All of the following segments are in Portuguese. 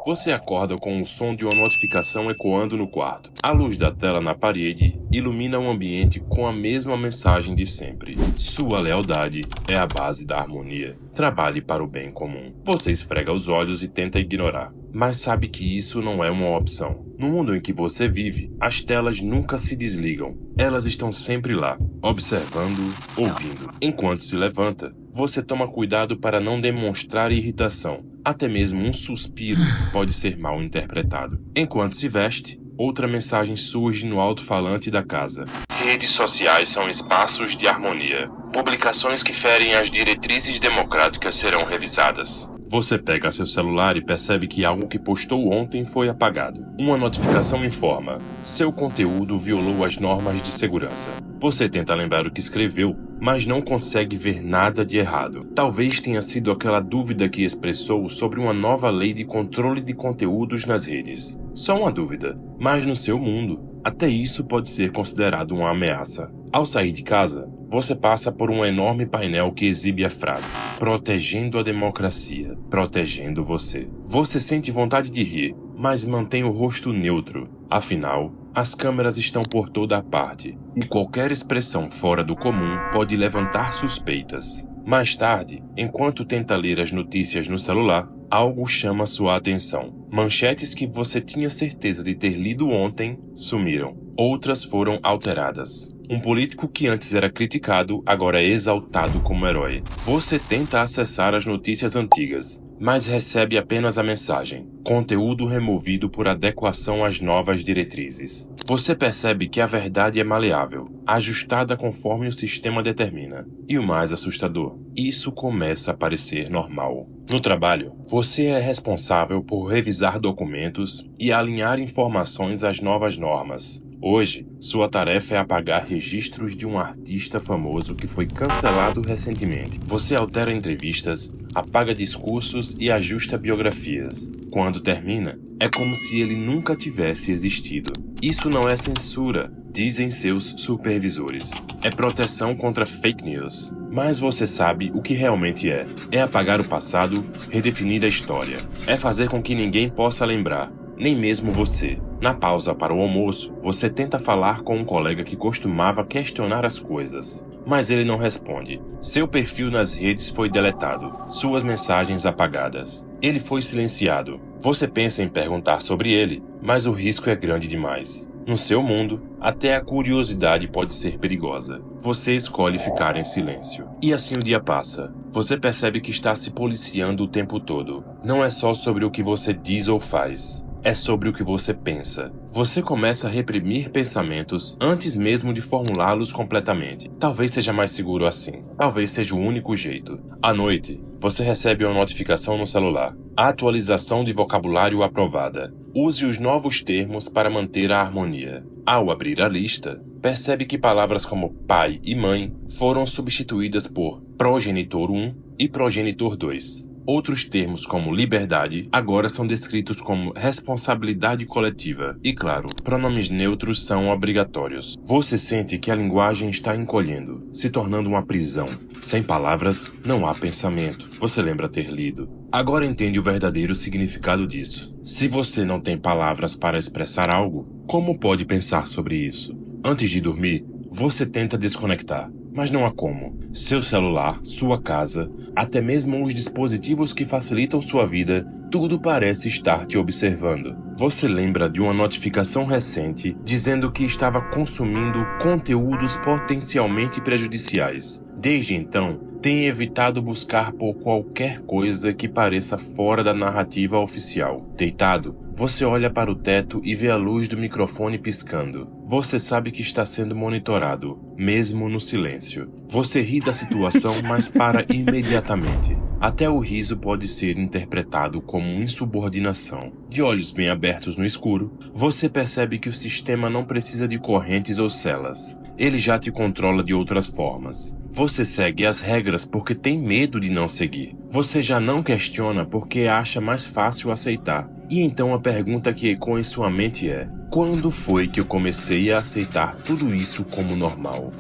Você acorda com o som de uma notificação ecoando no quarto. A luz da tela na parede ilumina o ambiente com a mesma mensagem de sempre. Sua lealdade é a base da harmonia. Trabalhe para o bem comum. Você esfrega os olhos e tenta ignorar, mas sabe que isso não é uma opção. No mundo em que você vive, as telas nunca se desligam. Elas estão sempre lá, observando, ouvindo. Enquanto se levanta, você toma cuidado para não demonstrar irritação. Até mesmo um suspiro pode ser mal interpretado. Enquanto se veste, outra mensagem surge no alto-falante da casa. Redes sociais são espaços de harmonia. Publicações que ferem as diretrizes democráticas serão revisadas. Você pega seu celular e percebe que algo que postou ontem foi apagado. Uma notificação informa: seu conteúdo violou as normas de segurança. Você tenta lembrar o que escreveu, mas não consegue ver nada de errado. Talvez tenha sido aquela dúvida que expressou sobre uma nova lei de controle de conteúdos nas redes. Só uma dúvida, mas no seu mundo, até isso pode ser considerado uma ameaça. Ao sair de casa, você passa por um enorme painel que exibe a frase: protegendo a democracia, protegendo você. Você sente vontade de rir, mas mantém o rosto neutro. Afinal, as câmeras estão por toda a parte, e qualquer expressão fora do comum pode levantar suspeitas. Mais tarde, enquanto tenta ler as notícias no celular, algo chama sua atenção. Manchetes que você tinha certeza de ter lido ontem sumiram. Outras foram alteradas. Um político que antes era criticado, agora é exaltado como herói. Você tenta acessar as notícias antigas, mas recebe apenas a mensagem: conteúdo removido por adequação às novas diretrizes. Você percebe que a verdade é maleável, ajustada conforme o sistema determina. E o mais assustador, isso começa a parecer normal. No trabalho, você é responsável por revisar documentos e alinhar informações às novas normas. Hoje, sua tarefa é apagar registros de um artista famoso que foi cancelado recentemente. Você altera entrevistas, apaga discursos e ajusta biografias. Quando termina, é como se ele nunca tivesse existido. Isso não é censura, dizem seus supervisores. É proteção contra fake news. Mas você sabe o que realmente é. É apagar o passado, redefinir a história. É fazer com que ninguém possa lembrar, nem mesmo você. Na pausa para o almoço, você tenta falar com um colega que costumava questionar as coisas, mas ele não responde. Seu perfil nas redes foi deletado, suas mensagens apagadas. Ele foi silenciado. Você pensa em perguntar sobre ele, mas o risco é grande demais. No seu mundo, até a curiosidade pode ser perigosa. Você escolhe ficar em silêncio. E assim o dia passa. Você percebe que está se policiando o tempo todo. Não é só sobre o que você diz ou faz. É sobre o que você pensa. Você começa a reprimir pensamentos antes mesmo de formulá-los completamente. Talvez seja mais seguro assim. Talvez seja o único jeito. À noite, você recebe uma notificação no celular. Atualização de vocabulário aprovada. Use os novos termos para manter a harmonia. Ao abrir a lista, percebe que palavras como pai e mãe foram substituídas por progenitor 1 e progenitor 2. Outros termos como liberdade agora são descritos como responsabilidade coletiva. E claro, pronomes neutros são obrigatórios. Você sente que a linguagem está encolhendo, se tornando uma prisão. Sem palavras, não há pensamento. Você lembra ter lido. Agora entende o verdadeiro significado disso. Se você não tem palavras para expressar algo, como pode pensar sobre isso? Antes de dormir, você tenta desconectar. Mas não há como. Seu celular, sua casa, até mesmo os dispositivos que facilitam sua vida, tudo parece estar te observando. Você lembra de uma notificação recente dizendo que estava consumindo conteúdos potencialmente prejudiciais. Desde então, tem evitado buscar por qualquer coisa que pareça fora da narrativa oficial. Deitado, você olha para o teto e vê a luz do microfone piscando. Você sabe que está sendo monitorado, mesmo no silêncio. Você ri da situação, mas para imediatamente. Até o riso pode ser interpretado como insubordinação. De olhos bem abertos no escuro, você percebe que o sistema não precisa de correntes ou celas. Ele já te controla de outras formas. Você segue as regras porque tem medo de não seguir. Você já não questiona porque acha mais fácil aceitar. E então a pergunta que ecoa em sua mente é: quando foi que eu comecei a aceitar tudo isso como normal?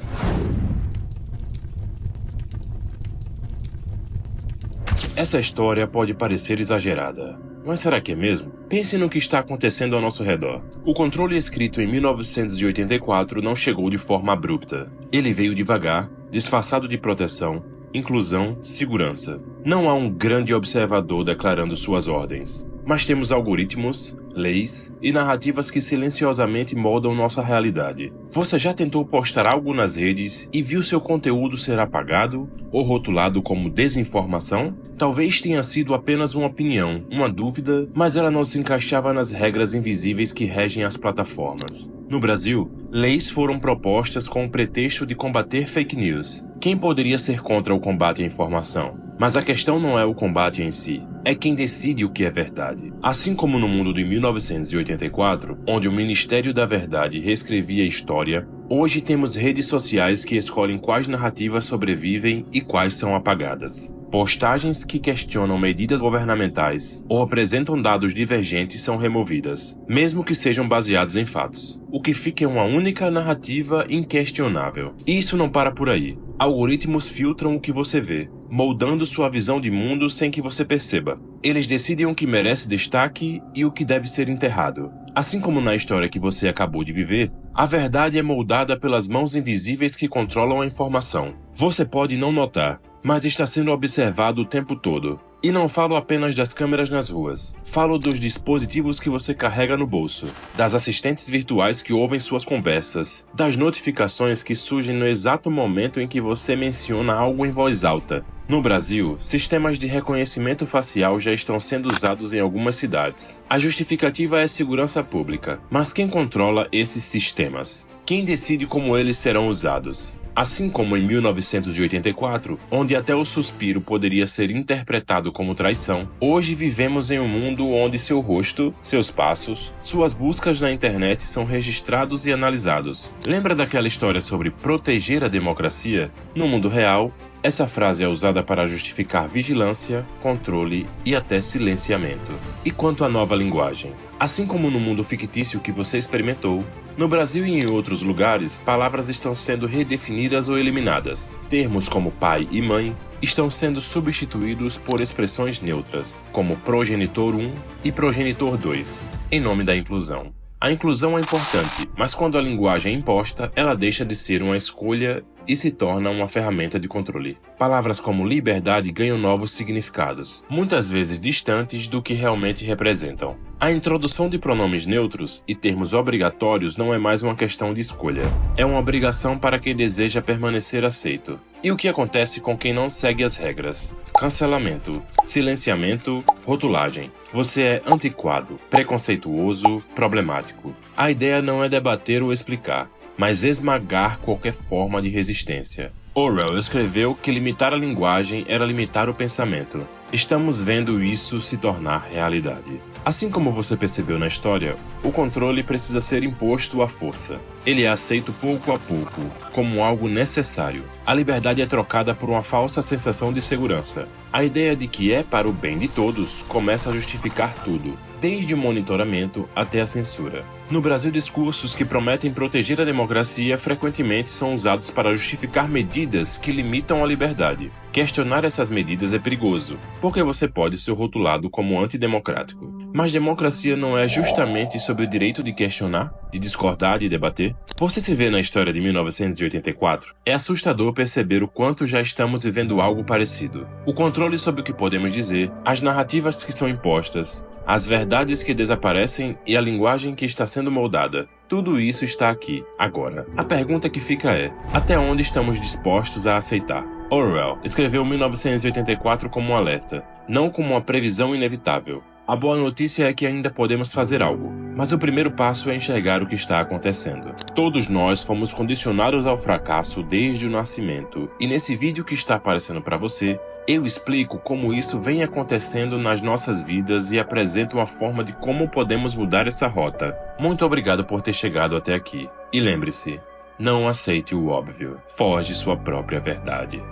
Essa história pode parecer exagerada, mas será que é mesmo? Pense no que está acontecendo ao nosso redor. O controle escrito em 1984 não chegou de forma abrupta. Ele veio devagar, disfarçado de proteção, inclusão, segurança. Não há um grande observador declarando suas ordens, mas temos algoritmos, leis e narrativas que silenciosamente moldam nossa realidade. Você já tentou postar algo nas redes e viu seu conteúdo ser apagado ou rotulado como desinformação? Talvez tenha sido apenas uma opinião, uma dúvida, mas ela não se encaixava nas regras invisíveis que regem as plataformas. No Brasil, leis foram propostas com o pretexto de combater fake news. Quem poderia ser contra o combate à informação? Mas a questão não é o combate em si, é quem decide o que é verdade. Assim como no mundo de 1984, onde o Ministério da Verdade reescrevia a história, hoje temos redes sociais que escolhem quais narrativas sobrevivem e quais são apagadas. Postagens que questionam medidas governamentais ou apresentam dados divergentes são removidas, mesmo que sejam baseados em fatos. O que fica é uma única narrativa inquestionável. E isso não para por aí. Algoritmos filtram o que você vê, moldando sua visão de mundo sem que você perceba. Eles decidem o que merece destaque e o que deve ser enterrado. Assim como na história que você acabou de viver, a verdade é moldada pelas mãos invisíveis que controlam a informação. Você pode não notar, mas está sendo observado o tempo todo. E não falo apenas das câmeras nas ruas. Falo dos dispositivos que você carrega no bolso, das assistentes virtuais que ouvem suas conversas, das notificações que surgem no exato momento em que você menciona algo em voz alta. No Brasil, sistemas de reconhecimento facial já estão sendo usados em algumas cidades. A justificativa é segurança pública, mas quem controla esses sistemas? Quem decide como eles serão usados? Assim como em 1984, onde até o suspiro poderia ser interpretado como traição, hoje vivemos em um mundo onde seu rosto, seus passos, suas buscas na internet são registrados e analisados. Lembra daquela história sobre proteger a democracia? No mundo real, essa frase é usada para justificar vigilância, controle e até silenciamento. E quanto à nova linguagem? Assim como no mundo fictício que você experimentou, no Brasil e em outros lugares, palavras estão sendo redefinidas ou eliminadas. Termos como pai e mãe estão sendo substituídos por expressões neutras, como progenitor 1 e progenitor 2, em nome da inclusão. A inclusão é importante, mas quando a linguagem é imposta, ela deixa de ser uma escolha e se torna uma ferramenta de controle. Palavras como liberdade ganham novos significados, muitas vezes distantes do que realmente representam. A introdução de pronomes neutros e termos obrigatórios não é mais uma questão de escolha. É uma obrigação para quem deseja permanecer aceito. E o que acontece com quem não segue as regras? Cancelamento, silenciamento, rotulagem. Você é antiquado, preconceituoso, problemático. A ideia não é debater ou explicar, mas esmagar qualquer forma de resistência. Orwell escreveu que limitar a linguagem era limitar o pensamento. Estamos vendo isso se tornar realidade. Assim como você percebeu na história, o controle precisa ser imposto à força. Ele é aceito pouco a pouco, como algo necessário. A liberdade é trocada por uma falsa sensação de segurança. A ideia de que é para o bem de todos começa a justificar tudo, desde o monitoramento até a censura. No Brasil, discursos que prometem proteger a democracia frequentemente são usados para justificar medidas que limitam a liberdade. Questionar essas medidas é perigoso, porque você pode ser rotulado como antidemocrático. Mas democracia não é justamente sobre o direito de questionar, de discordar e debater? Você se vê na história de 1984? É assustador perceber o quanto já estamos vivendo algo parecido. O controle sobre o que podemos dizer, as narrativas que são impostas, as verdades que desaparecem e a linguagem que está sendo moldada. Tudo isso está aqui, agora. A pergunta que fica é: até onde estamos dispostos a aceitar? Orwell escreveu 1984 como um alerta, não como uma previsão inevitável. A boa notícia é que ainda podemos fazer algo, mas o primeiro passo é enxergar o que está acontecendo. Todos nós fomos condicionados ao fracasso desde o nascimento, e nesse vídeo que está aparecendo para você, eu explico como isso vem acontecendo nas nossas vidas e apresento uma forma de como podemos mudar essa rota. Muito obrigado por ter chegado até aqui. E lembre-se, não aceite o óbvio, forge sua própria verdade.